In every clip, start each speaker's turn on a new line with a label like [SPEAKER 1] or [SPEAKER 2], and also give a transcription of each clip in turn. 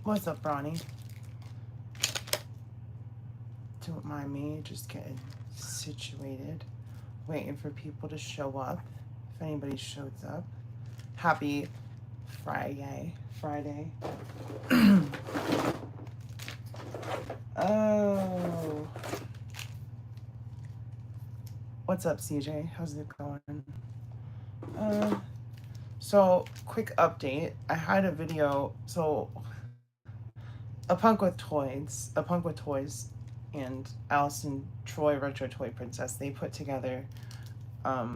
[SPEAKER 1] What's up, Ronnie? Don't mind me, just getting situated. Waiting for people to show up. If anybody shows up. Happy Fri-YAY. Friday. Oh. What's up, CJ? How's it going? So, quick update. I had a video. So, A Punk with Toys, and Allison Troy Retro Toy Princess, they put together a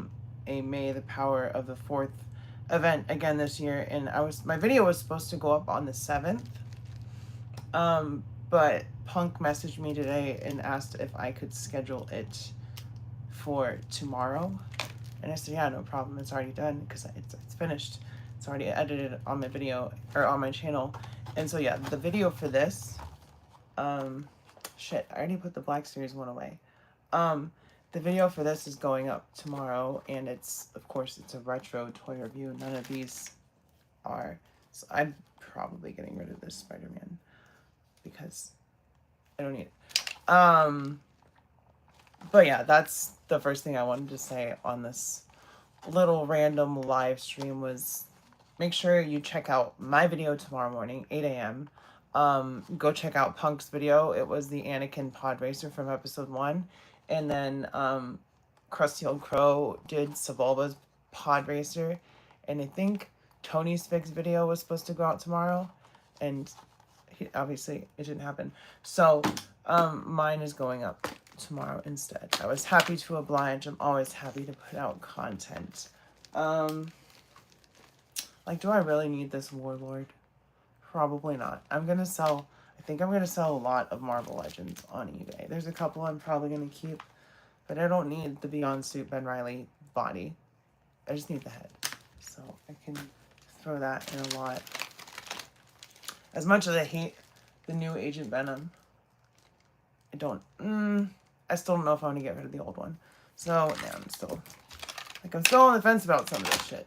[SPEAKER 1] May the Power of the Fourth event again this year, and my video was supposed to go up on the 7th, but Punk messaged me today and asked if I could schedule it for tomorrow, and I said, yeah, no problem, it's already done, because it's finished, it's already edited on my video, or on my channel. And so yeah, the video for this, shit, I already put the Black Series one away. The video for this is going up tomorrow, and of course, it's a retro toy review. None of these are, so I'm probably getting rid of this Spider-Man, because I don't need it. But yeah, that's the first thing I wanted to say on this little random live stream was, make sure you check out my video tomorrow morning, 8 a.m. Go check out Punk's video. It was the Anakin pod racer from episode 1. And then Krusty Old Crow did Sebulba's pod racer. And I think Tony's Fix video was supposed to go out tomorrow. And obviously it didn't happen. So mine is going up tomorrow instead. I was happy to oblige. I'm always happy to put out content. Like, do I really need this Warlord? Probably not. I think I'm gonna sell a lot of Marvel Legends on eBay. There's a couple I'm probably gonna keep, but I don't need the Beyond Suit Ben Reilly body. I just need the head. So I can throw that in a lot. As much as I hate the new Agent Venom, I still don't know if I want to get rid of the old one. So, yeah, I'm still on the fence about some of this shit.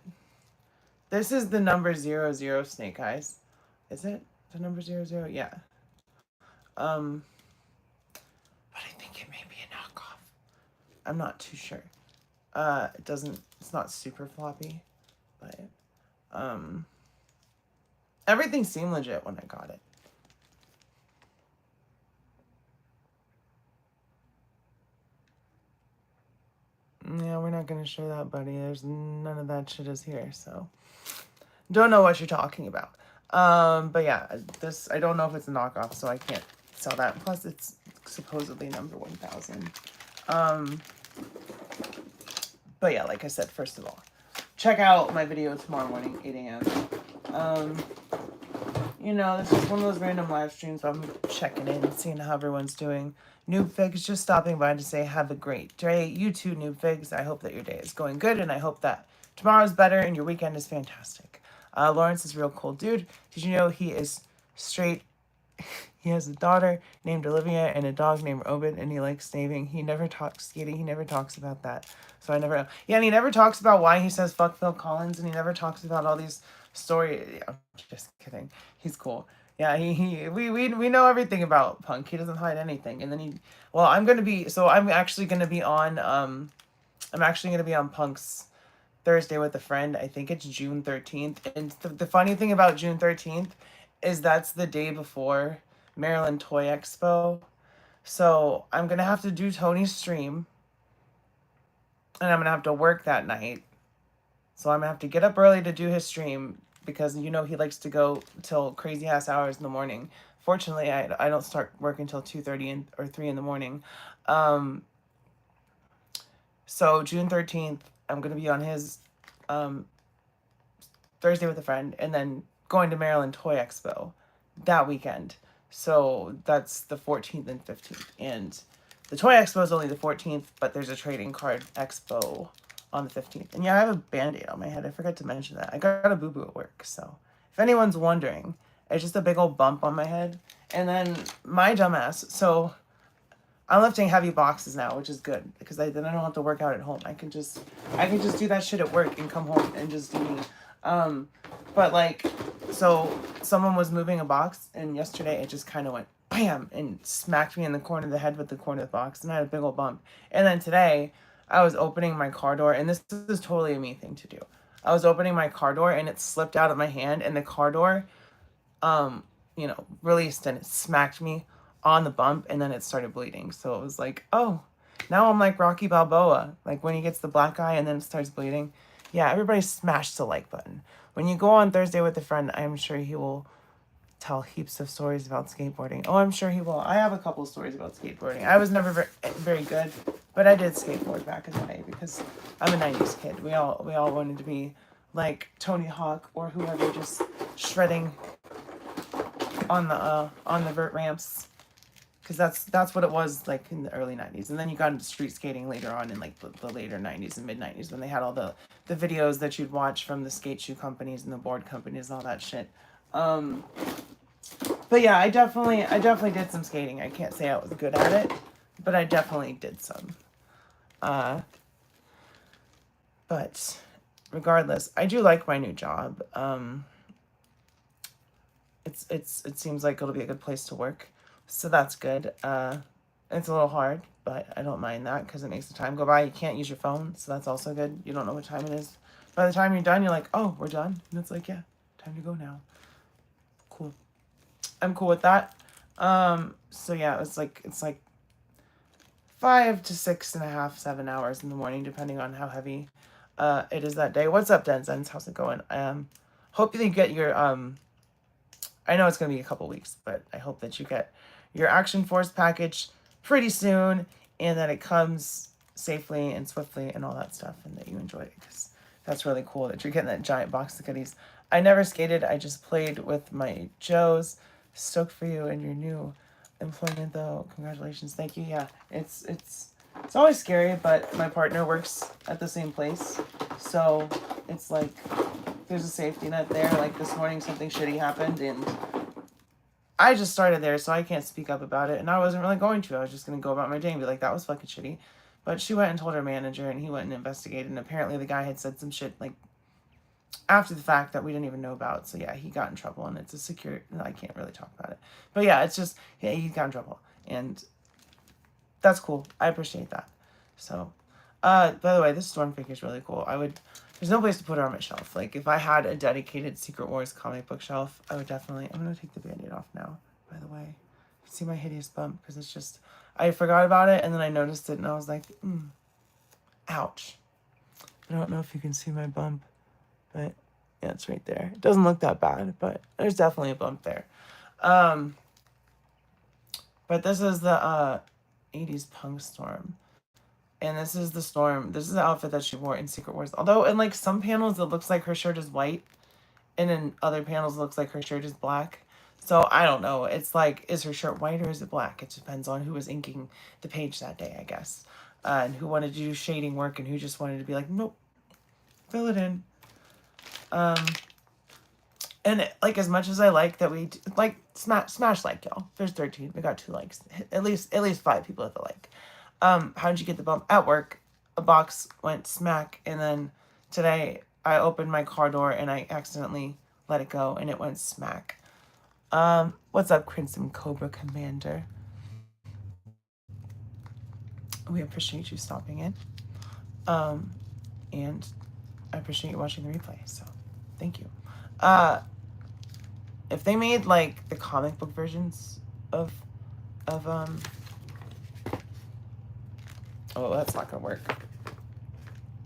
[SPEAKER 1] This is the number 00 Snake Eyes. Is it the number 00? Yeah. But I think it may be a knockoff. I'm not too sure. It's not super floppy, but, everything seemed legit when I got it. Yeah, we're not gonna show that, buddy. There's none of that shit is here, so don't know what you're talking about. But yeah, this, I don't know if it's a knockoff, so I can't sell that. Plus, it's supposedly number 1000. But yeah, like I said, first of all, check out my video tomorrow morning, 8 a.m. You know, this is one of those random live streams, but I'm checking in, seeing how everyone's doing. Noob Figs, just stopping by to say have a great day. You too, Noob Figs. I hope that your day is going good, and I hope that tomorrow's better and your weekend is fantastic. Lawrence is a real cool dude. Did you know he is straight? He has a daughter named Olivia and a dog named Obed, and he likes shaving. He never talks skating. He never talks about that. So I never know. Yeah, and he never talks about why he says fuck Phil Collins, and he never talks about all these stories. Yeah, I'm just kidding. He's cool. Yeah, we know everything about Punk. He doesn't hide anything. And then I'm actually gonna be on Punk's Thursday with a friend. I think it's June 13th. And the funny thing about June 13th is that's the day before Maryland Toy Expo. So I'm going to have to do Tony's stream. And I'm going to have to work that night. So I'm going to have to get up early to do his stream. Because, you know, he likes to go till crazy ass hours in the morning. Fortunately, I don't start working until 2:30 or 3 in the morning. So June 13th, I'm going to be on his Thursday with a friend, and then going to Maryland Toy Expo that weekend. So that's the 14th and 15th. And the Toy Expo is only the 14th, but there's a trading card expo on the 15th. And yeah, I have a Band-Aid on my head. I forgot to mention that. I got a boo-boo at work, so if anyone's wondering, it's just a big old bump on my head. And then my dumbass, so I'm lifting heavy boxes now, which is good because then I don't have to work out at home. I can just do that shit at work and come home and just do me. But like, so someone was moving a box, and yesterday it just kind of went bam and smacked me in the corner of the head with the corner of the box, and I had a big old bump. And then today I was opening my car door, and this is totally a me thing to do. I was opening my car door and it slipped out of my hand, and the car door, released, and it smacked me on the bump, and then it started bleeding. So it was like, oh, now I'm like Rocky Balboa, like when he gets the black eye and then it starts bleeding. Yeah, everybody smash the like button. When you go on Thursday with a friend, I'm sure he will tell heaps of stories about skateboarding. Oh, I'm sure he will. I have a couple of stories about skateboarding. I was never very good, but I did skateboard back in the day because I'm a 90s kid. We all wanted to be like Tony Hawk or whoever, just shredding on the vert ramps, because that's what it was like in the early 90s. And then you got into street skating later on in like the later 90s and mid 90s, when they had all the videos that you'd watch from the skate shoe companies and the board companies and all that shit. But yeah, I definitely did some skating. I can't say I was good at it, but I definitely did some. But regardless, I do like my new job. It seems like it'll be a good place to work, so that's good. It's a little hard, but I don't mind that because it makes the time go by. You can't use your phone, so that's also good. You don't know what time it is. By the time you're done, you're like, oh, we're done. And it's like, yeah, time to go now. Cool. I'm cool with that. So yeah, it's like 5 to 6.5, 7 hours in the morning, depending on how heavy it is that day. What's up, Denzens? How's it going? Hope you get your I know it's gonna be a couple weeks, but I hope that you get your Action Force package pretty soon, and that it comes safely and swiftly and all that stuff, and that you enjoy it, because that's really cool that you're getting that giant box of goodies. I never skated. I just played with my Joes. Stoked for you and your new employment, though. Congratulations. Thank you. Yeah, it's always scary, but my partner works at the same place, so it's like there's a safety net there. Like this morning, something shitty happened, and I just started there, so I can't speak up about it, and I wasn't really going to. I was just going to go about my day and be like, that was fucking shitty. But she went and told her manager, and he went and investigated, and apparently the guy had said some shit, like, after the fact that we didn't even know about. So yeah, he got in trouble, and it's a secure, I can't really talk about it. But yeah, it's just, yeah, he got in trouble, and that's cool. I appreciate that. So, by the way, this Storm figure is really cool. There's no place to put her on my shelf. Like, if I had a dedicated Secret Wars comic book shelf, I would definitely, I'm going to take the Band-Aid off now, by the way. You can see my hideous bump, because it's just, I forgot about it, and then I noticed it, and I was like, ouch. I don't know if you can see my bump, but yeah, it's right there. It doesn't look that bad, but there's definitely a bump there. But this is the 80s punk Storm. And this is the Storm. This is the outfit that she wore in Secret Wars. Although in like some panels it looks like her shirt is white, and in other panels it looks like her shirt is black. So I don't know. It's like, is her shirt white or is it black? It depends on who was inking the page that day, I guess. And who wanted to do shading work and who just wanted to be like, nope, fill it in. And like, as much as I like that we like smash like, y'all. There's 13. We got 2 likes. At least 5 people at the like. How'd you get the bump? At work, a box went smack, and then today I opened my car door and I accidentally let it go and it went smack. What's up, Crimson Cobra Commander? We appreciate you stopping in. And I appreciate you watching the replay, so thank you. If they made like the comic book versions of oh, that's not gonna work. I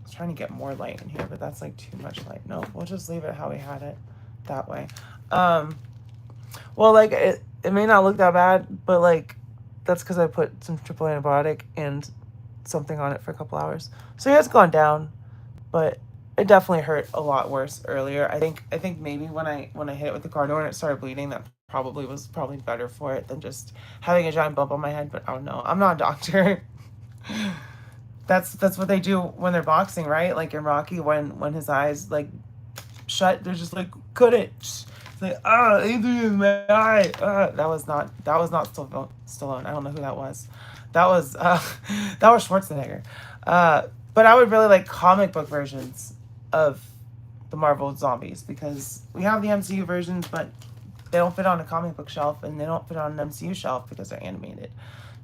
[SPEAKER 1] was trying to get more light in here, but that's like too much light. No, we'll just leave it how we had it, that way. Well, like, it may not look that bad, but like, that's because I put some triple antibiotic and something on it for a couple hours. So yeah, it's gone down, but it definitely hurt a lot worse earlier. I think maybe when I hit it with the car door and it started bleeding, that probably was probably better for it than just having a giant bump on my head. But I don't know. I'm not a doctor. That's what they do when they're boxing, right? Like in Rocky, when his eyes like shut, they're just like couldn't. It's like Adrian, my eye. That was not Stallone. I don't know who that was. That was that was Schwarzenegger. But I would really like comic book versions of the Marvel zombies because we have the MCU versions, but they don't fit on a comic book shelf and they don't fit on an MCU shelf because they're animated.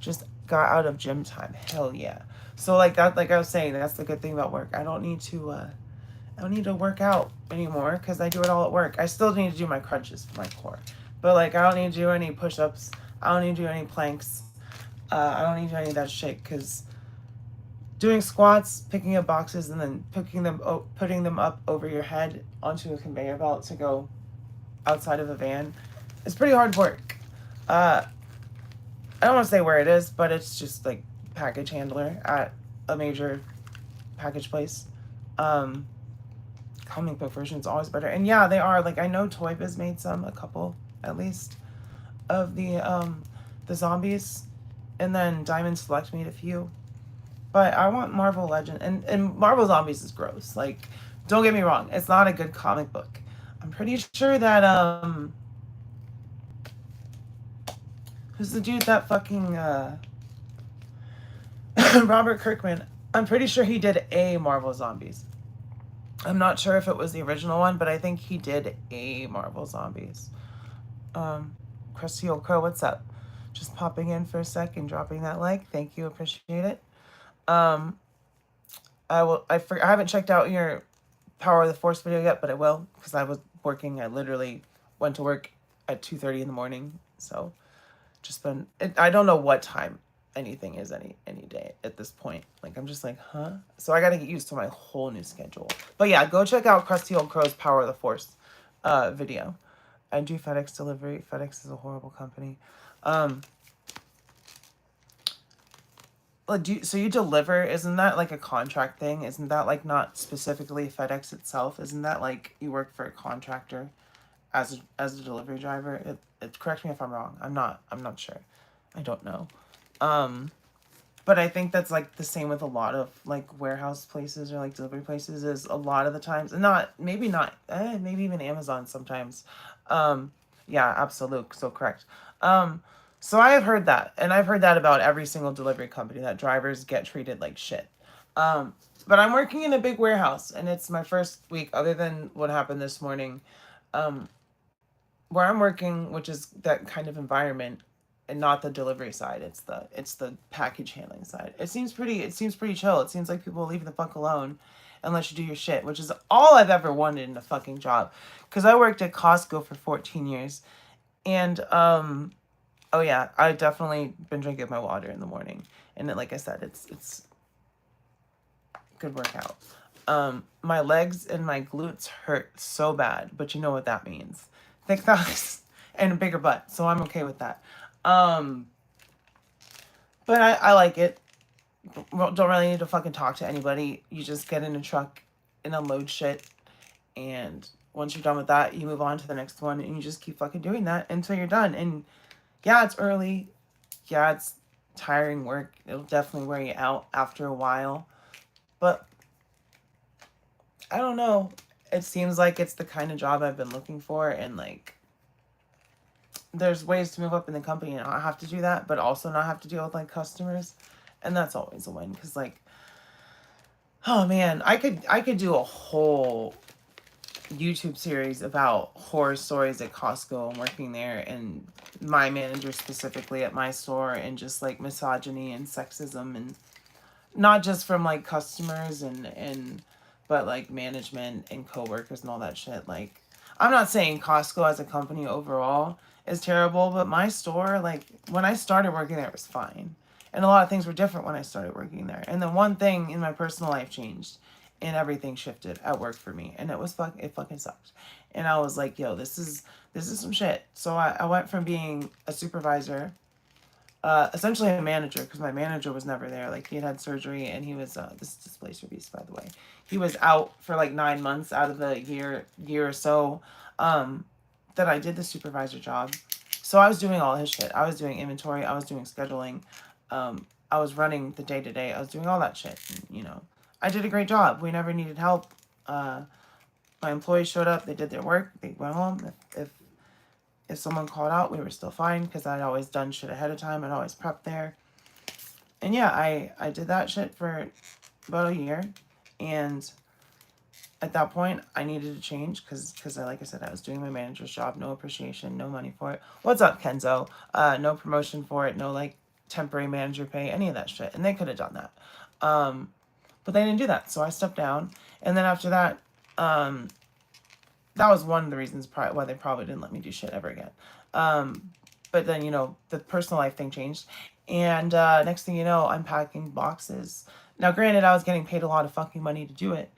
[SPEAKER 1] Just got out of gym time. Hell yeah. So like that, like I was saying, that's the good thing about work. I don't need to work out anymore because I do it all at work. I still need to do my crunches for my core, but like I don't need to do any push-ups. I don't need to do any planks. I don't need to do any of that shit because doing squats, picking up boxes, and then putting them up over your head onto a conveyor belt to go outside of a van is pretty hard work. I don't want to say where it is, but it's just like package handler at a major package place. Comic book version is always better, and yeah, they are. Like I know Toy Biz made a couple at least of the zombies, and then Diamond Select made a few. But I want Marvel Legend and Marvel Zombies is gross. Like, don't get me wrong, it's not a good comic book. I'm pretty sure that who's the dude that fucking Robert Kirkman? I'm pretty sure he did a Marvel Zombies. I'm not sure if it was the original one, but I think he did a Marvel Zombies. Crusty Old Crow, what's up? Just popping in for a sec and dropping that like. Thank you, appreciate it. I haven't checked out your Power of the Force video yet, but I will because I was working. I literally went to work at 2:30 in the morning, so just been. I don't know what time anything is any day at this point. Like I'm just like, huh? So I got to get used to my whole new schedule. But yeah, go check out Crusty Old Crow's Power of the Force video. I do FedEx delivery. FedEx is a horrible company. So you deliver? Isn't that like a contract thing? Isn't that like not specifically FedEx itself? Isn't that like you work for a contractor as a delivery driver? Correct me if I'm wrong. I'm not sure. I don't know. But I think that's like the same with a lot of like warehouse places or like delivery places is a lot of the times, and maybe even Amazon sometimes. Yeah, absolute. So correct. So I have heard that, and I've heard that about every single delivery company that drivers get treated like shit. But I'm working in a big warehouse, and it's my first week, other than what happened this morning, where I'm working, which is that kind of environment, and not the delivery side. It's the package handling side. It seems pretty chill. It seems like people leave the fuck alone, unless you do your shit, which is all I've ever wanted in a fucking job. Because I worked at Costco for 14 years, and oh yeah, I've definitely been drinking my water in the morning. And like I said, it's good workout. My legs and my glutes hurt so bad, but you know what that means. Thick thighs and a bigger butt, so I'm okay with that. But I like it. Don't really need to fucking talk to anybody. You just get in a truck and unload shit. And once you're done with that, you move on to the next one. And you just keep fucking doing that until you're done. And yeah, it's early. Yeah, it's tiring work. It'll definitely wear you out after a while. But I don't know. It seems like it's the kind of job I've been looking for. And like, there's ways to move up in the company and not have to do that, but also not have to deal with like customers. And that's always a win. Because like, oh man, I could do a whole YouTube series about horror stories at Costco and working there, and my manager specifically at my store, and just like misogyny and sexism, and not just from like customers and but like management and coworkers and all that shit. Like, I'm not saying Costco as a company overall is terrible, but my store, like when I started working there, it was fine. And a lot of things were different when I started working there. And then one thing in my personal life changed, and everything shifted at work for me, and it fucking sucked. And I was like, yo, this is some shit. So I went from being a supervisor essentially a manager, because my manager was never there. Like, he had surgery, and he was, this is Displacer Beast, by the way. He was out for like 9 months out of the year or so, that I did the supervisor job. So I was doing all his shit. I was doing inventory. I was doing scheduling. I was running the day to day. I was doing all that shit. And, you know, I did a great job. We never needed help. My employees showed up. They did their work. They went home. If someone called out, we were still fine, because I'd always done shit ahead of time. I'd always prepped there. And yeah, I did that shit for about a year. And at that point, I needed to change, because like I said, I was doing my manager's job. No appreciation, no money for it. What's up, Kenzo? No promotion for it. No, like, temporary manager pay, any of that shit. And they could have done that. But they didn't do that. So I stepped down. And then after that, that was one of the reasons why they probably didn't let me do shit ever again. But then, you know, the personal life thing changed. And next thing you know, I'm packing boxes. Now, granted, I was getting paid a lot of fucking money to do it.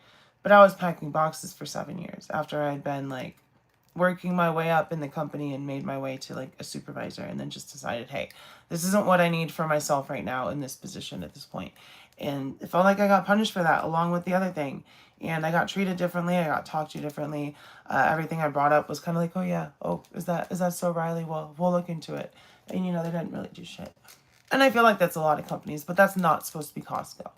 [SPEAKER 1] But I was packing boxes for 7 years after I'd been, like, working my way up in the company and made my way to, like, a supervisor. And then just decided, hey, this isn't what I need for myself right now in this position at this point. And it felt like I got punished for that, along with the other thing. And I got treated differently. I got talked to differently. Everything I brought up was kind of like, oh, yeah. Oh, is that so, Riley? Well, we'll look into it. And, you know, they didn't really do shit. And I feel like that's a lot of companies, but that's not supposed to be Costco.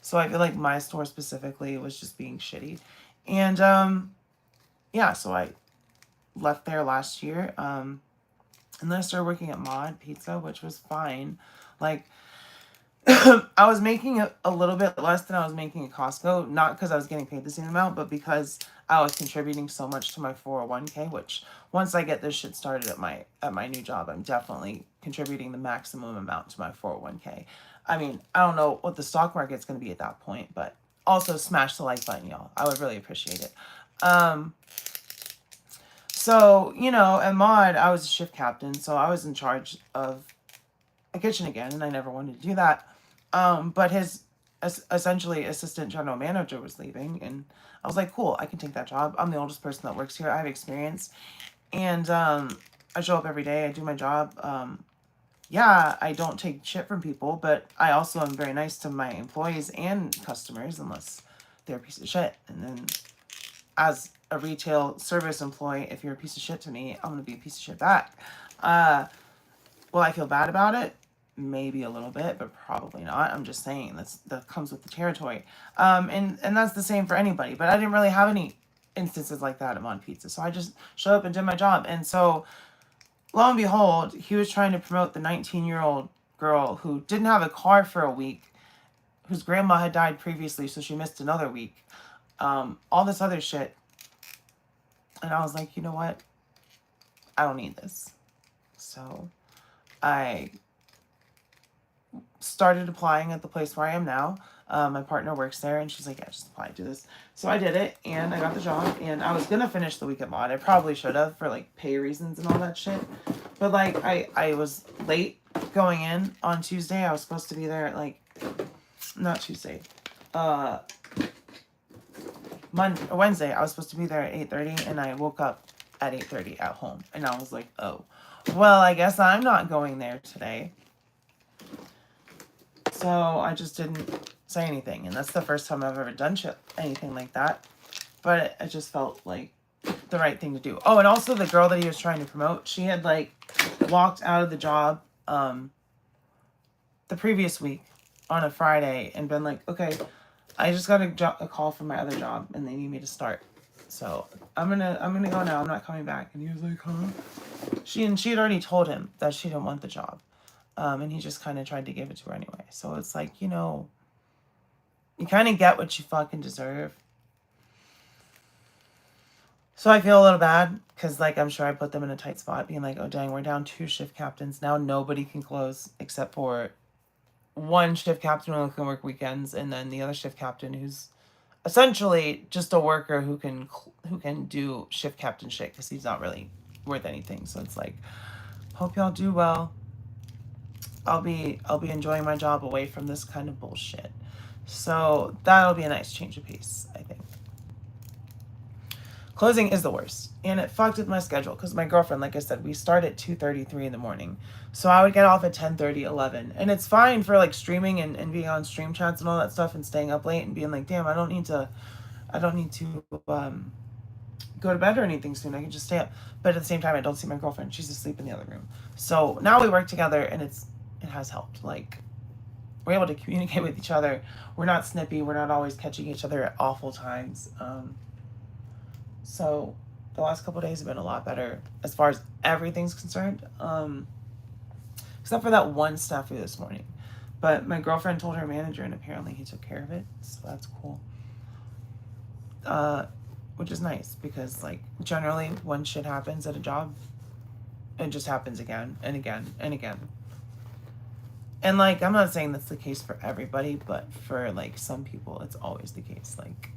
[SPEAKER 1] So I feel like my store specifically was just being shitty. And, yeah, so I left there last year. And then I started working at Mod Pizza, which was fine. Like, I was making a little bit less than I was making at Costco, not because I was getting paid the same amount, but because I was contributing so much to my 401k, which once I get this shit started at my new job, I'm definitely contributing the maximum amount to my 401k. I mean, I don't know what the stock market's going to be at that point, but also smash the like button, y'all. I would really appreciate it. So, you know, at Mod, I was a shift captain, so I was in charge of a kitchen again, and I never wanted to do that. But his essentially assistant general manager was leaving, and I was like, cool, I can take that job. I'm the oldest person that works here. I have experience, and I show up every day. I do my job. Yeah, I don't take shit from people, but I also am very nice to my employees and customers, unless they're a piece of shit. And then as a retail service employee, if you're a piece of shit to me, I'm going to be a piece of shit back. Will I feel bad about it? Maybe a little bit, but probably not. I'm just saying that comes with the territory. And that's the same for anybody. But I didn't really have any instances like that at Mon Pizza. So I just showed up and did my job. And so, lo and behold, he was trying to promote the 19-year-old girl who didn't have a car for a week, whose grandma had died previously, so she missed another week. All this other shit. And I was like, you know what? I don't need this. So I started applying at the place where I am now. My partner works there, and she's like, yeah, just apply to this. So I did it, and I got the job, and I was going to finish the week at Mod. I probably should have for, like, pay reasons and all that shit. But, like, I was late going in on Tuesday. I was supposed to be there at, like, not Tuesday. Wednesday, I was supposed to be there at 8:30, and I woke up at 8:30 at home. And I was like, oh, well, I guess I'm not going there today. So I just didn't say anything. And that's the first time I've ever done anything like that. But it just felt like the right thing to do. Oh, and also the girl that he was trying to promote, she had, like, walked out of the job the previous week on a Friday and been like, okay, I just got a call from my other job and they need me to start. So I'm gonna go now. I'm not coming back. And he was like, huh? She had already told him that she didn't want the job. And he just kind of tried to give it to her anyway. So it's like, you know, you kind of get what you fucking deserve. So I feel a little bad because, like, I'm sure I put them in a tight spot, being like, oh, dang, we're down 2 shift captains. Now nobody can close except for one shift captain who can work weekends, and then the other shift captain who's essentially just a worker who can do shift captain shit because he's not really worth anything. So it's like, hope y'all do well. I'll be enjoying my job away from this kind of bullshit. So that'll be a nice change of pace, I think. Closing is the worst. And it fucked with my schedule because my girlfriend, like I said, we start at 2:33 in the morning. So I would get off at 10:30, 11. And it's fine for like streaming and being on stream chats and all that stuff and staying up late and being like, damn, I don't need to go to bed or anything soon. I can just stay up. But at the same time, I don't see my girlfriend. She's asleep in the other room. So now we work together and it has helped. Like, we're able to communicate with each other. We're not snippy. We're not always catching each other at awful times. So the last couple of days have been a lot better as far as everything's concerned, except for that one snafu this morning. But my girlfriend told her manager, and apparently he took care of it, so that's cool. Which is nice because, like, generally when shit happens at a job, it just happens again and again and again. And, like, I'm not saying that's the case for everybody, but for, like, some people, it's always the case. Like,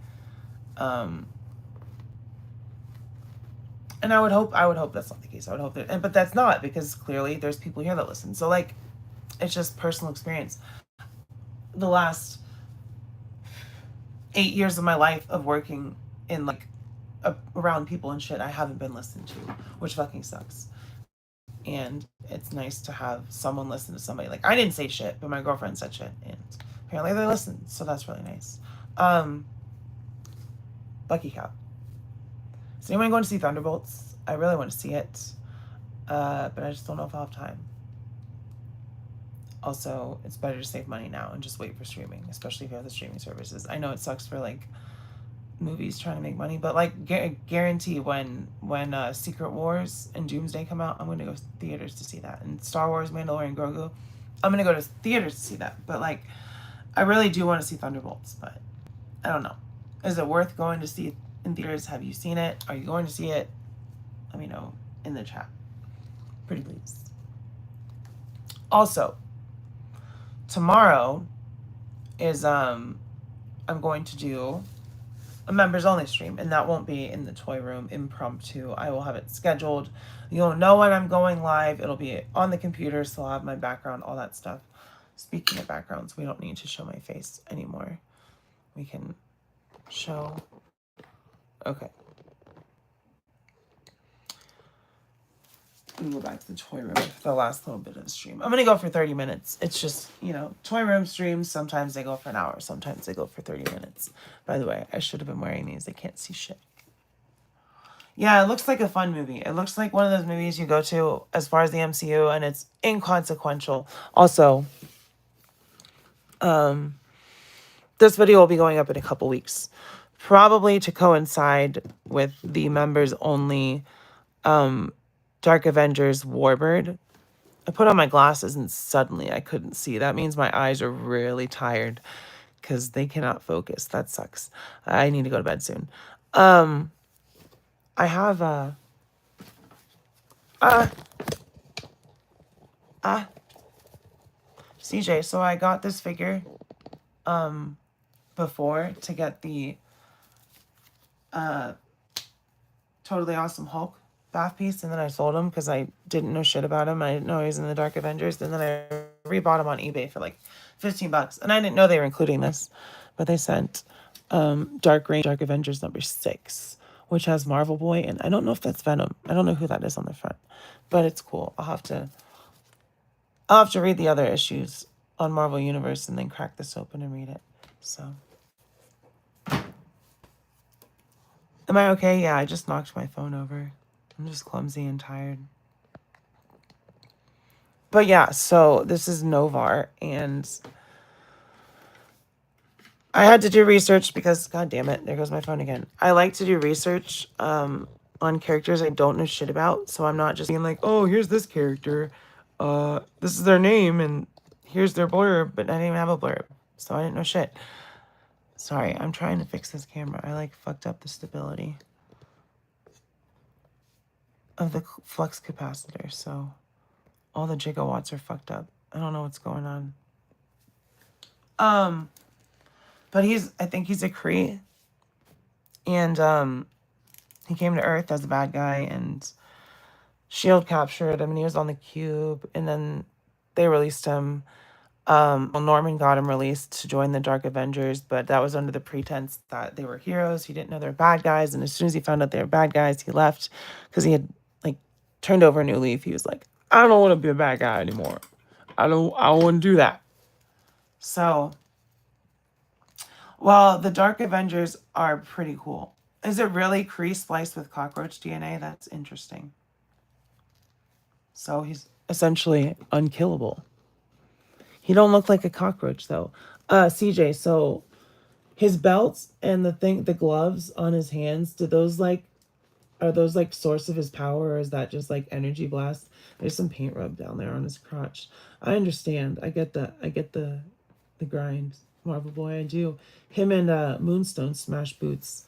[SPEAKER 1] and I would hope that's not the case. I would hope that, but that's not, because clearly there's people here that listen. So, like, it's just personal experience. The last 8 years of my life of working in, like, around people and shit, I haven't been listened to, which fucking sucks. And it's nice to have someone listen to somebody. Like, I didn't say shit, but my girlfriend said shit, and apparently they listened, so that's really nice. Lucky Cow. Is anyone going to see Thunderbolts? I really want to see it, but I just don't know if I'll have time. Also, it's better to save money now and just wait for streaming, especially if you have the streaming services. I know it sucks for, like, movies trying to make money, but, like, guarantee when Secret Wars and Doomsday come out, I'm going to go to theaters to see that. And Star Wars, Mandalorian, Grogu, I'm going to go to theaters to see that. But, like, I really do want to see Thunderbolts, but I don't know. Is it worth going to see in theaters? Have you seen it? Are you going to see it? Let me know in the chat. Pretty please. Also, tomorrow is I'm going to do a members only stream, and that won't be in the toy room, impromptu. I will have it scheduled. You'll know when I'm going live. It'll be on the computer, so I'll have my background, all that stuff. Speaking of backgrounds, we don't need to show my face anymore. We can show. Okay. Let me go back to the toy room for the last little bit of the stream. I'm going to go for 30 minutes. It's just, you know, toy room streams. Sometimes they go for an hour. Sometimes they go for 30 minutes. By the way, I should have been wearing these. I can't see shit. Yeah, it looks like a fun movie. It looks like one of those movies you go to as far as the MCU, and it's inconsequential. Also, this video will be going up in a couple weeks, probably to coincide with the members only Dark Avengers Warbird. I put on my glasses and suddenly I couldn't see. That means my eyes are really tired because they cannot focus. That sucks. I need to go to bed soon. I have CJ, so I got this figure before to get the Totally Awesome Hulk bath piece, and then I sold him because I didn't know shit about him. I didn't know he was in the Dark Avengers, and then I rebought him on eBay for like $15, and I didn't know they were including this, but they sent Dark Avengers #6, which has Marvel Boy, and I don't know if that's Venom. I don't know who that is on the front, but it's cool. I'll have to read the other issues on Marvel Universe and then crack this open and read it. So, am I okay? Yeah, I just knocked my phone over. I'm just clumsy and tired. But yeah, so this is Novar, and I had to do research because, god damn it, there goes my phone again. I like to do research on characters I don't know shit about, so I'm not just being like, oh, here's this character, this is their name, and here's their blurb, but I didn't even have a blurb, so I didn't know shit. Sorry, I'm trying to fix this camera. I, like, fucked up the stability of the flux capacitor, so all the gigawatts are fucked up. I don't know what's going on. But I think he's a Kree, and he came to Earth as a bad guy, and S.H.I.E.L.D. captured him, and he was on the cube, and then they released him Well, Norman got him released to join the Dark Avengers, but that was under the pretense that they were heroes. He didn't know they were bad guys, and as soon as he found out they were bad guys, he left because he had like turned over a new leaf. He was like, "I don't want to be a bad guy anymore. I don't want to do that." So, well, the Dark Avengers are pretty cool. Is it really Kree spliced with cockroach DNA? That's interesting. So he's essentially unkillable. He don't look like a cockroach though. CJ, so his belts and the gloves on his hands, are those like source of his power, or is that just like energy blast? There's some paint rub down there on his crotch. I understand. I get the grind. Marvel Boy, I do. Him and Moonstone smash boots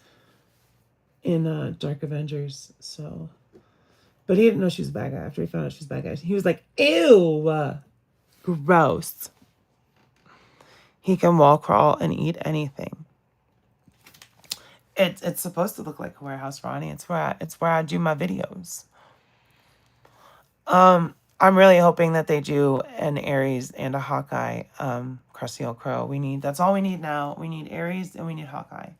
[SPEAKER 1] in Dark Avengers, so but he didn't know she was a bad guy. After he found out she was a bad guy, he was like, ew, gross. He can wall crawl and eat anything. It's supposed to look like a warehouse, Ronnie. It's where I do my videos. I'm really hoping that they do an Ares and a Hawkeye, Crusty Old Crow. That's all we need now. We need Ares and we need Hawkeye.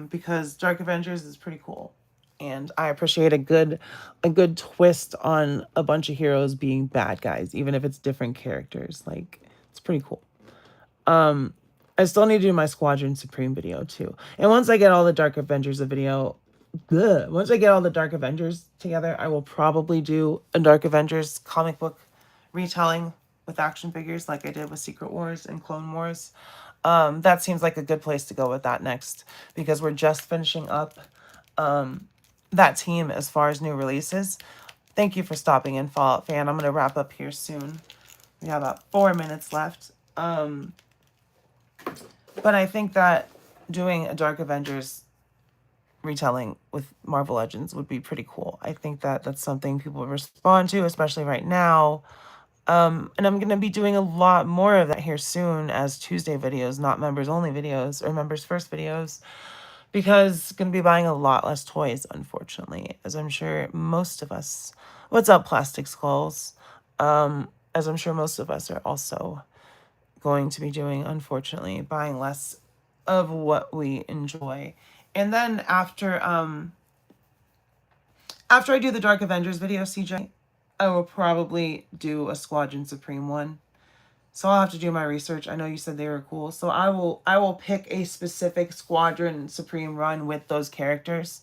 [SPEAKER 1] Because Dark Avengers is pretty cool. And I appreciate a good twist on a bunch of heroes being bad guys, even if it's different characters. Like, it's pretty cool. I still need to do my Squadron Supreme video too. And once I get all the Dark Avengers once I get all the Dark Avengers together, I will probably do a Dark Avengers comic book retelling with action figures like I did with Secret Wars and Clone Wars. That seems like a good place to go with that next, because we're just finishing up that team as far as new releases. Thank you for stopping in, Fallout fan. I'm going to wrap up here soon. We have about 4 minutes left. But I think that doing a Dark Avengers retelling with Marvel Legends would be pretty cool. I think that that's something people would respond to, especially right now. And I'm going to be doing a lot more of that here soon as Tuesday videos, not members only videos or members first videos, because I'm going to be buying a lot less toys, unfortunately, as I'm sure most of us, what's up, Plastic Skulls? As I'm sure most of us are also going to be doing, unfortunately, buying less of what we enjoy. And then after I do the Dark Avengers video, CJ, I will probably do a Squadron Supreme one. So I'll have to do my research. I know you said they were cool. So I will pick a specific Squadron Supreme run with those characters.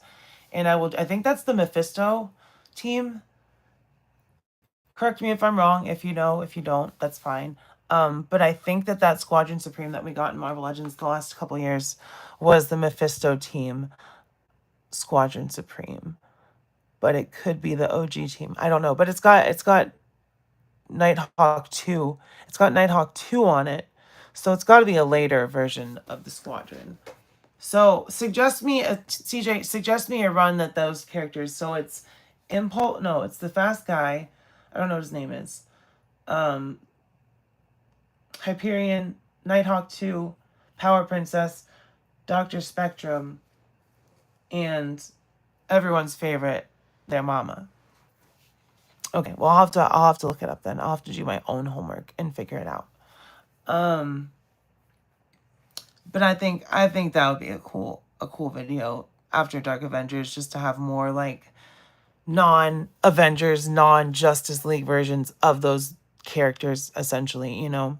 [SPEAKER 1] And I think that's the Mephisto team. Correct me if I'm wrong. If you know, if you don't, that's fine. But I think that Squadron Supreme that we got in Marvel Legends the last couple years was the Mephisto team Squadron Supreme. But it could be the OG team. I don't know. But it's got Nighthawk 2. It's got Nighthawk 2 on it. So it's got to be a later version of the Squadron. So suggest me a run that those characters. So it's Impulse. No, it's the fast guy. I don't know what his name is. Hyperion, Nighthawk 2, Power Princess, Dr. Spectrum, and everyone's favorite, their mama. Okay, well I'll have to look it up then. I'll have to do my own homework and figure it out. But I think that would be a cool video after Dark Avengers, just to have more like non-Avengers, non-Justice League versions of those characters, essentially, you know.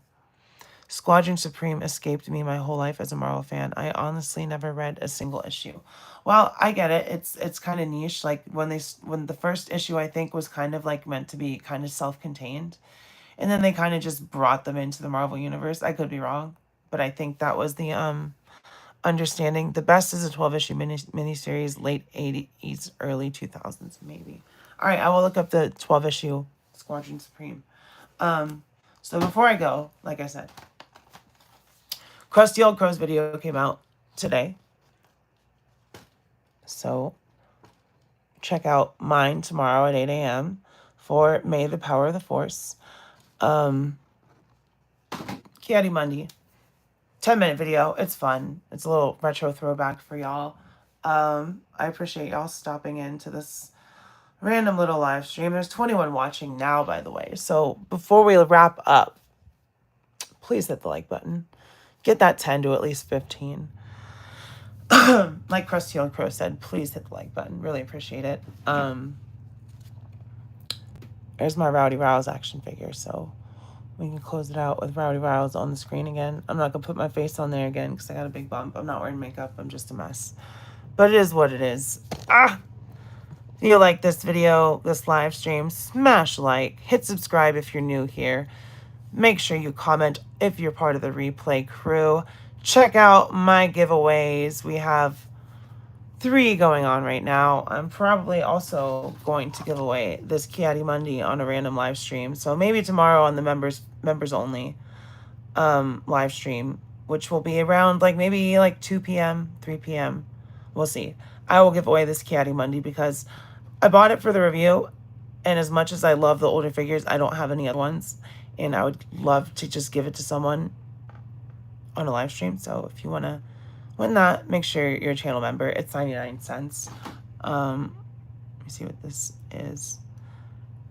[SPEAKER 1] Squadron Supreme escaped me my whole life as a Marvel fan. I honestly never read a single issue. Well, I get it. It's kind of niche. Like when the first issue, I think, was kind of like meant to be kind of self-contained, and then they kind of just brought them into the Marvel universe. I could be wrong, but I think that was the understanding. The best is a 12-issue miniseries, late 80s, early 2000s, maybe. All right, I will look up the 12-issue Squadron Supreme. So before I go, like I said, Crusty Old Crow's video came out today. So check out mine tomorrow at 8 a.m. for May the Power of the Force. Kiadi Mundi. 10-minute video. It's fun. It's a little retro throwback for y'all. I appreciate y'all stopping into this random little live stream. There's 21 watching now, by the way. So before we wrap up, please hit the like button. Get that 10 to at least 15. Like Krusty Old Crow said, please hit the like button. Really appreciate it. There's my Rowdy Rouse action figure, so we can close it out with Rowdy Rouse on the screen again. I'm not going to put my face on there again because I got a big bump. I'm not wearing makeup. I'm just a mess. But it is what it is. If you like this video, this live stream, smash like. Hit subscribe if you're new here. Make sure you comment if you're part of the replay crew. Check out my giveaways. We have 3 going on right now. I'm probably also going to give away this Ki-Adi-Mundi on a random live stream. So maybe tomorrow on the members only live stream, which will be around maybe 2 p.m., 3 p.m. We'll see. I will give away this Ki-Adi-Mundi because I bought it for the review, and as much as I love the older figures, I don't have any other ones, and I would love to just give it to someone on a live stream. So if you want to win that, make sure you're a channel member. It's 99 cents. Let me see what this is.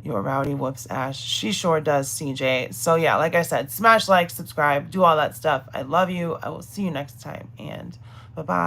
[SPEAKER 1] Your Rowdy whoops Ash. She sure does, CJ. So yeah, like I said, smash like, subscribe, do all that stuff. I love you. I will see you next time, and bye-bye.